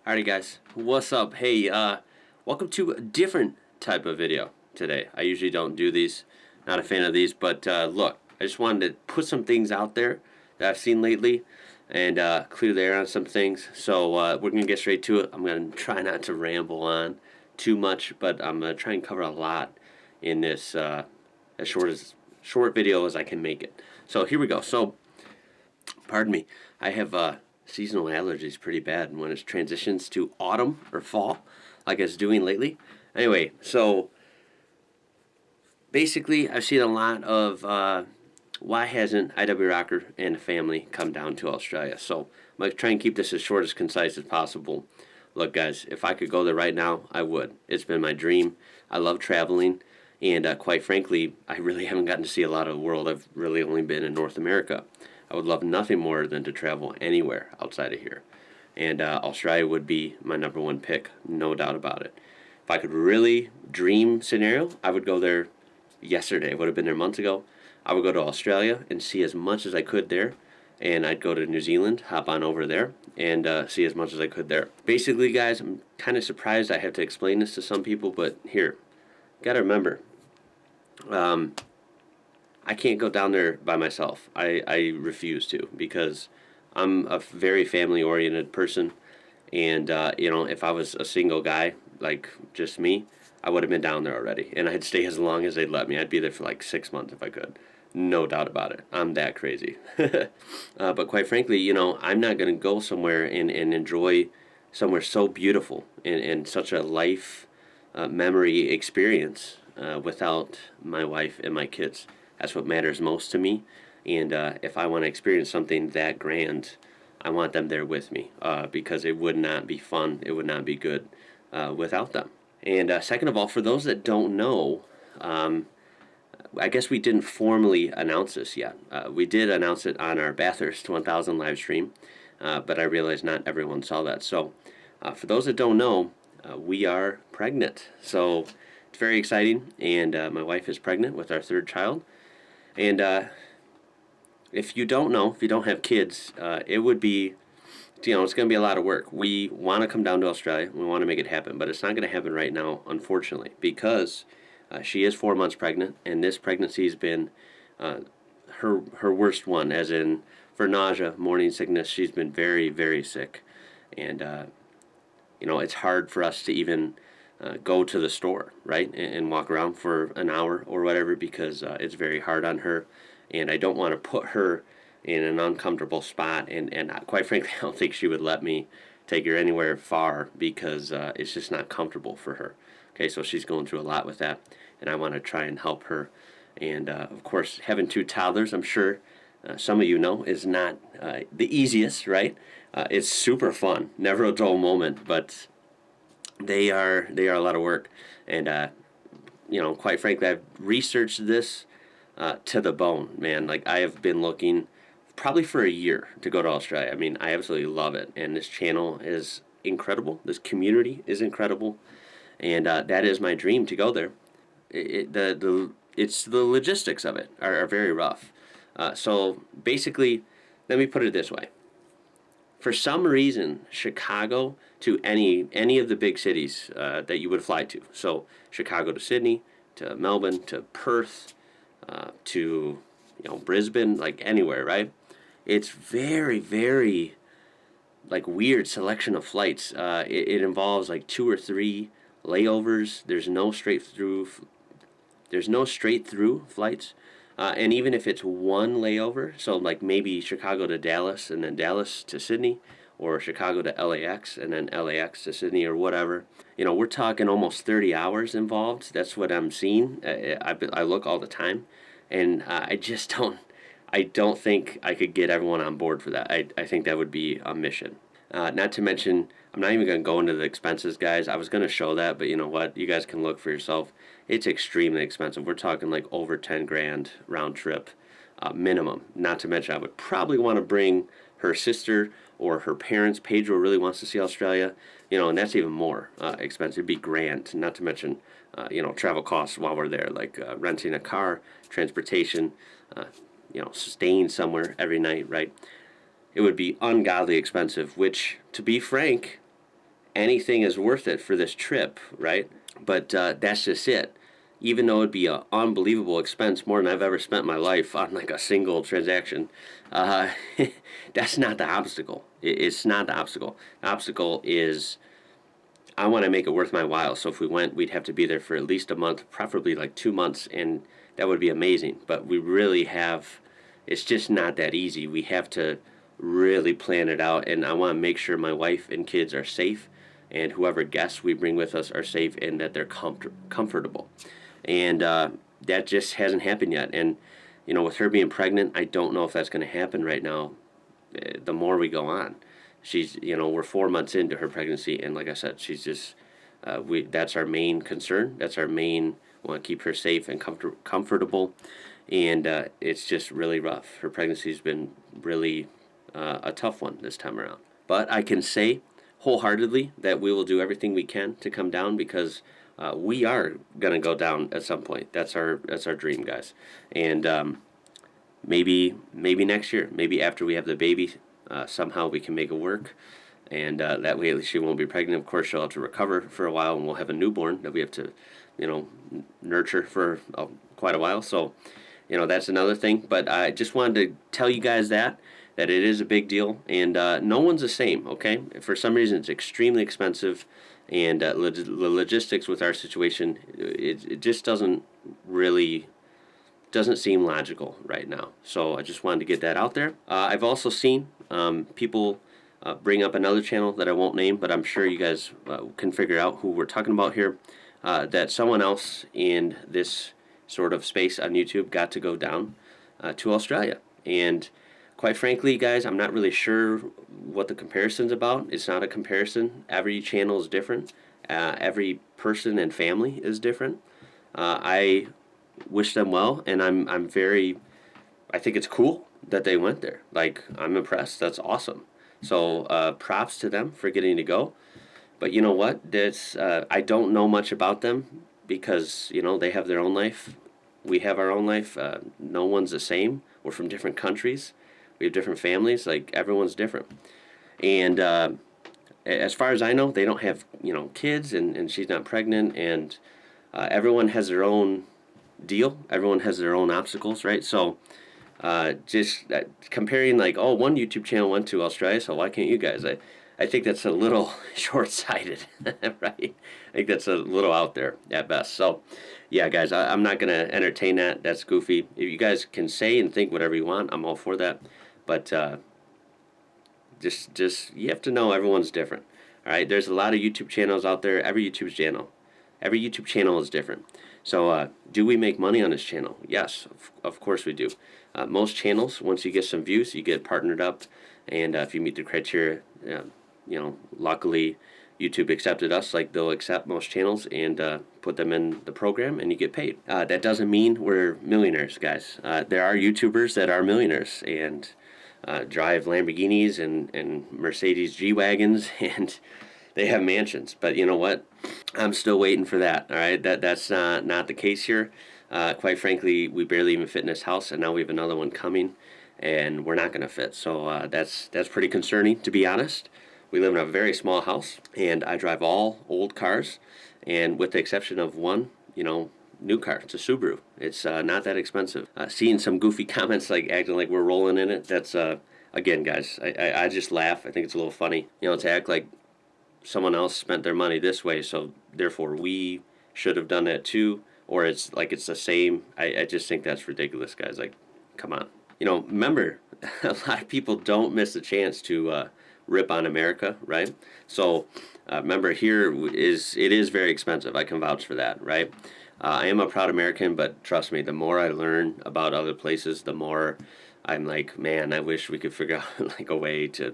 Alrighty guys, what's up? Hey, welcome to a different type of video today. I usually don't do these, not a fan of these, but look, I just wanted to put some things out there that I've seen lately and clear the air on some things. So we're going to get straight to it. I'm going to try not to ramble on too much, but I'm going to try and cover a lot in this as short video as I can make it. So here we go. So, pardon me, I have seasonal allergies pretty bad when it transitions to autumn or fall, like it's doing lately. Anyway, so basically, I've seen a lot of why hasn't IWrocker and the family come down to Australia. So I'm going to try and keep this as short as concise as possible. Look, guys, if I could go there right now, I would. It's been my dream. I love traveling, and quite frankly, I really haven't gotten to see a lot of the world. I've really only been in North America. I would love nothing more than to travel anywhere outside of here. And Australia would be my number one pick, no doubt about it. If I could really dream scenario, I would go there yesterday. I would have been there months ago. I would go to Australia and see as much as I could there. And I'd go to New Zealand, hop on over there, and see as much as I could there. Basically, guys, I'm kind of surprised I have to explain this to some people, but here, gotta remember, I can't go down there by myself. I refuse to, because I'm a very family-oriented person, and if I was a single guy, like just me, I would have been down there already, and I'd stay as long as they'd let me. I'd be there for like 6 months if I could. No doubt about it. I'm that crazy. But quite frankly, I'm not going to go somewhere and enjoy somewhere so beautiful and such a life memory experience without my wife and my kids. That's what matters most to me. And if I want to experience something that grand, I want them there with me, because it would not be fun. It would not be good without them. And second of all, for those that don't know, I guess we didn't formally announce this yet. We did announce it on our Bathurst 1000 live stream, but I realized not everyone saw that. So for those that don't know, we are pregnant. So it's very exciting, and my wife is pregnant with our third child. And if you don't know, if you don't have kids, it would be, it's going to be a lot of work. We want to come down to Australia. We want to make it happen, but it's not going to happen right now, unfortunately, because she is 4 months pregnant, and this pregnancy has been her worst one, as in for nausea, morning sickness. She's been very, very sick, and it's hard for us to even go to the store, right, and walk around for an hour or whatever, because it's very hard on her, and I don't want to put her in an uncomfortable spot, and quite frankly, I don't think she would let me take her anywhere far, because it's just not comfortable for her. Okay, so she's going through a lot with that, and I want to try and help her. And of course, having two toddlers, I'm sure some of you know, is not the easiest, right? It's super fun, never a dull moment, but they are a lot of work. And quite frankly, I've researched this to the bone, man. Like, I have been looking probably for a year to go to Australia. I mean, I absolutely love it, and this channel is incredible. This community is incredible, and that is my dream, to go there. It's the logistics of it are very rough. So basically, let me put it this way. For some reason, Chicago to any of the big cities that you would fly to, so Chicago to Sydney, to Melbourne, to Perth, to Brisbane, like anywhere, right? It's very, very like weird selection of flights. It involves like 2 or 3 layovers. There's no straight through flights. And even if it's one layover, so like maybe Chicago to Dallas and then Dallas to Sydney, or Chicago to LAX and then LAX to Sydney, or whatever, we're talking almost 30 hours involved. That's what I'm seeing. I look all the time, and I don't think I could get everyone on board for that. I think that would be a mission. Not to mention, I'm not even going to go into the expenses, guys. I was going to show that, but you know what? You guys can look for yourself. It's extremely expensive. We're talking like over 10 grand round trip minimum. Not to mention, I would probably want to bring her sister or her parents. Pedro really wants to see Australia, and that's even more expensive. It'd be grand. Not to mention, travel costs while we're there, like renting a car, transportation, staying somewhere every night, right? It would be ungodly expensive, which, to be frank, anything is worth it for this trip, right? But that's just it. Even though it'd be an unbelievable expense, more than I've ever spent in my life on like a single transaction, uh, that's not the obstacle. It's not the obstacle. The obstacle is I want to make it worth my while. So if we went, we'd have to be there for at least a month, preferably like 2 months, and that would be amazing. But we really have, it's just not that easy. We have to really plan it out, and I want to make sure my wife and kids are safe, and whoever guests we bring with us are safe and that they're comfortable. And that just hasn't happened yet. And with her being pregnant, I don't know if that's going to happen right now. The more we go on, we're 4 months into her pregnancy, and like I said, she's just that's our main concern. That's our main. We want to keep her safe and comfortable, and it's just really rough. Her pregnancy's been really a tough one this time around. But I can say wholeheartedly that we will do everything we can to come down, because we are gonna go down at some point. That's our dream, guys. And maybe next year, maybe after we have the baby, somehow we can make it work. And that way, at least she won't be pregnant. Of course, she'll have to recover for a while, and we'll have a newborn that we have to, nurture for quite a while. So, that's another thing. But I just wanted to tell you guys that it is a big deal, and no one's the same. Okay, for some reason, it's extremely expensive, and the logistics with our situation, it just doesn't seem logical right now. So I just wanted to get that out there. I've also seen people bring up another channel that I won't name, but I'm sure you guys can figure out who we're talking about here. That someone else in this sort of space on YouTube got to go down to Australia. And quite frankly, guys, I'm not really sure what the comparison's about. It's not a comparison. Every channel is different. Every person and family is different. I wish them well, and I think it's cool that they went there. Like, I'm impressed. That's awesome. So props to them for getting to go. But you know what? I don't know much about them, because they have their own life. We have our own life. No one's the same. We're from different countries. We have different families. Like, everyone's different. And as far as I know, they don't have kids, and she's not pregnant, and everyone has their own deal. Everyone has their own obstacles, right? So just comparing, like, oh, one YouTube channel went to Australia, so why can't you guys? I think that's a little short-sighted, right? I think that's a little out there at best. So, yeah, guys, I'm not going to entertain that. That's goofy. If you guys can say and think whatever you want, I'm all for that. But just you have to know everyone's different. All right, there's a lot of YouTube channels out there. Every YouTube channel is different. So do we make money on this channel? Yes, of course we do. Most channels, once you get some views, you get partnered up, and if you meet the criteria, luckily YouTube accepted us. Like, they'll accept most channels and put them in the program, and you get paid. That doesn't mean we're millionaires, guys. There are YouTubers that are millionaires and drive Lamborghinis and Mercedes G-Wagons, and they have mansions. But you know what? I'm still waiting for that. All right, that's not the case here. Quite frankly, we barely even fit in this house, and now we have another one coming, and we're not going to fit. So that's pretty concerning, to be honest. We live in a very small house, and I drive all old cars, and with the exception of one, new car. It's a Subaru. It's not that expensive. Seeing some goofy comments, like acting like we're rolling in it, that's, again, guys, I just laugh. I think it's a little funny, to act like someone else spent their money this way, so therefore we should have done that too, or it's like it's the same. I just think that's ridiculous, guys. Like, come on. Remember, a lot of people don't miss the chance to rip on America, right? So remember, here it is very expensive. I can vouch for that, right? I am a proud American, but trust me, the more I learn about other places, the more I'm like, man, I wish we could figure out like a way to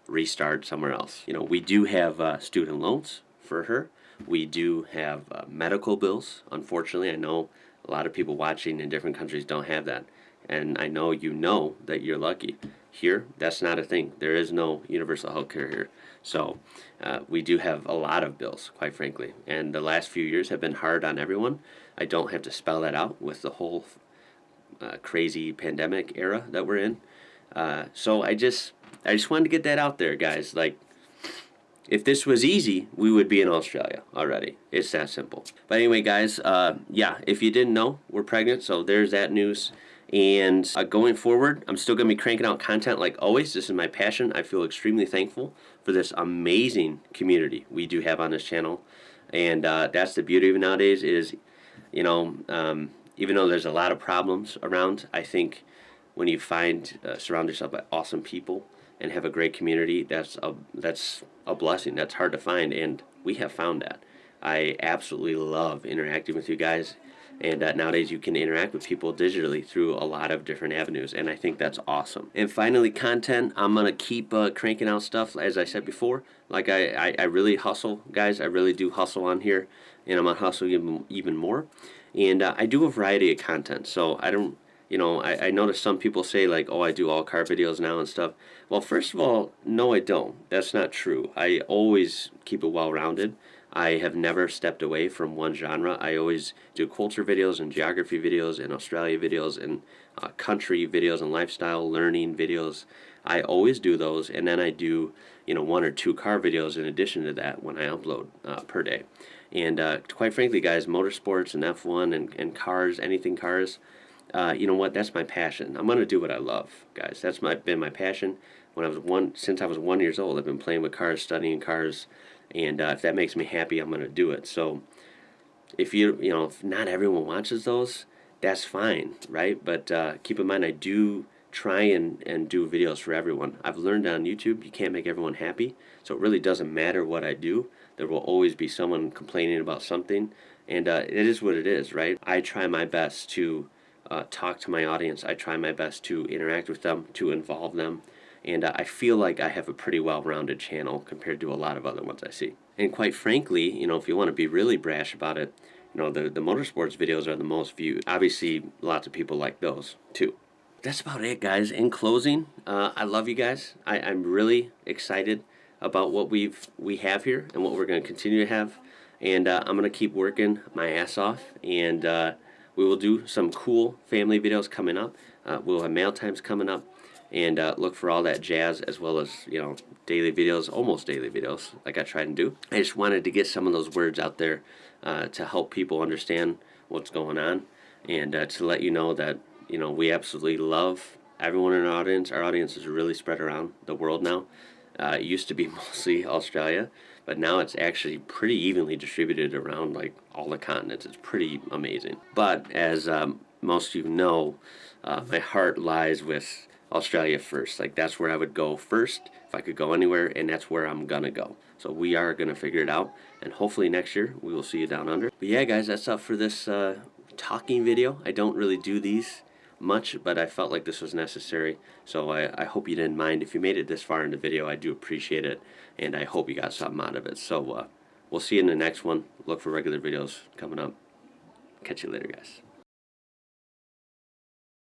restart somewhere else. We do have student loans for her. We do have medical bills. Unfortunately, I know a lot of people watching in different countries don't have that. And I know that you're lucky. Here, that's not a thing. There is no universal health care here. So we do have a lot of bills, quite frankly. And the last few years have been hard on everyone. I don't have to spell that out with the whole crazy pandemic era that we're in. So I just wanted to get that out there, guys. Like, If this was easy, we would be in Australia already. It's that simple. But anyway, guys, yeah, if you didn't know, we're pregnant, so there's that news. And going forward, I'm still going to be cranking out content like always. This is my passion. I feel extremely thankful for this amazing community we do have on this channel. And that's the beauty of it nowadays is, you know, even though there's a lot of problems around, I think when you find, surround yourself by awesome people and have a great community, that's a blessing. That's hard to find, and we have found that. I absolutely love interacting with you guys, and nowadays you can interact with people digitally through a lot of different avenues, and I think that's awesome. And finally, content. I'm gonna keep cranking out stuff, as I said before. Like I really hustle, guys. I really do hustle on here, and I'm gonna hustle even more. And I do a variety of content, so I don't. You know, I notice some people say like, oh, I do all car videos now and stuff. Well, first of all, no, I don't. That's not true. I always keep it well-rounded. I have never stepped away from one genre. I always do culture videos and geography videos and Australia videos and country videos and lifestyle learning videos. I always do those, and then I do, you know, 1 or 2 car videos in addition to that when I upload per day. And quite frankly, guys, motorsports and F1 and cars, anything cars, you know what? That's my passion. I'm gonna do what I love, guys. That's been my passion. Since I was 1 year old, I've been playing with cars, studying cars, and if that makes me happy, I'm gonna do it. So if if not everyone watches those, that's fine, right? But keep in mind, I do try and do videos for everyone. I've learned on YouTube you can't make everyone happy, so it really doesn't matter what I do. There will always be someone complaining about something, and it is what it is, right? I try my best to talk to my audience. I try my best to interact with them, to involve them, and I feel like I have a pretty well-rounded channel compared to a lot of other ones I see. And quite frankly, if you want to be really brash about it, the motorsports videos are the most viewed. Obviously, lots of people like those too. That's about it, guys. In closing, I love you guys. I'm really excited about what we have here and what we're going to continue to have, and I'm going to keep working my ass off, and we will do some cool family videos coming up. We'll have mail times coming up, and look for all that jazz, as well as daily videos, almost daily videos, like I try and do. I just wanted to get some of those words out there to help people understand what's going on, and to let you know that we absolutely love everyone in our audience. Our audience is really spread around the world now. It used to be mostly Australia, but now it's actually pretty evenly distributed around like all the continents. It's pretty amazing. But as most of you know, my heart lies with Australia first. Like that's where I would go first if I could go anywhere, and that's where I'm gonna go. So we are gonna figure it out, and hopefully next year we will see you down under. But yeah, guys, that's up for this talking video. I don't really do these much, but I felt like this was necessary, so I hope you didn't mind. If you made it this far in the video, I do appreciate it, and I hope you got something out of it. So we'll see you in the next one. Look for regular videos coming up. Catch you later, guys.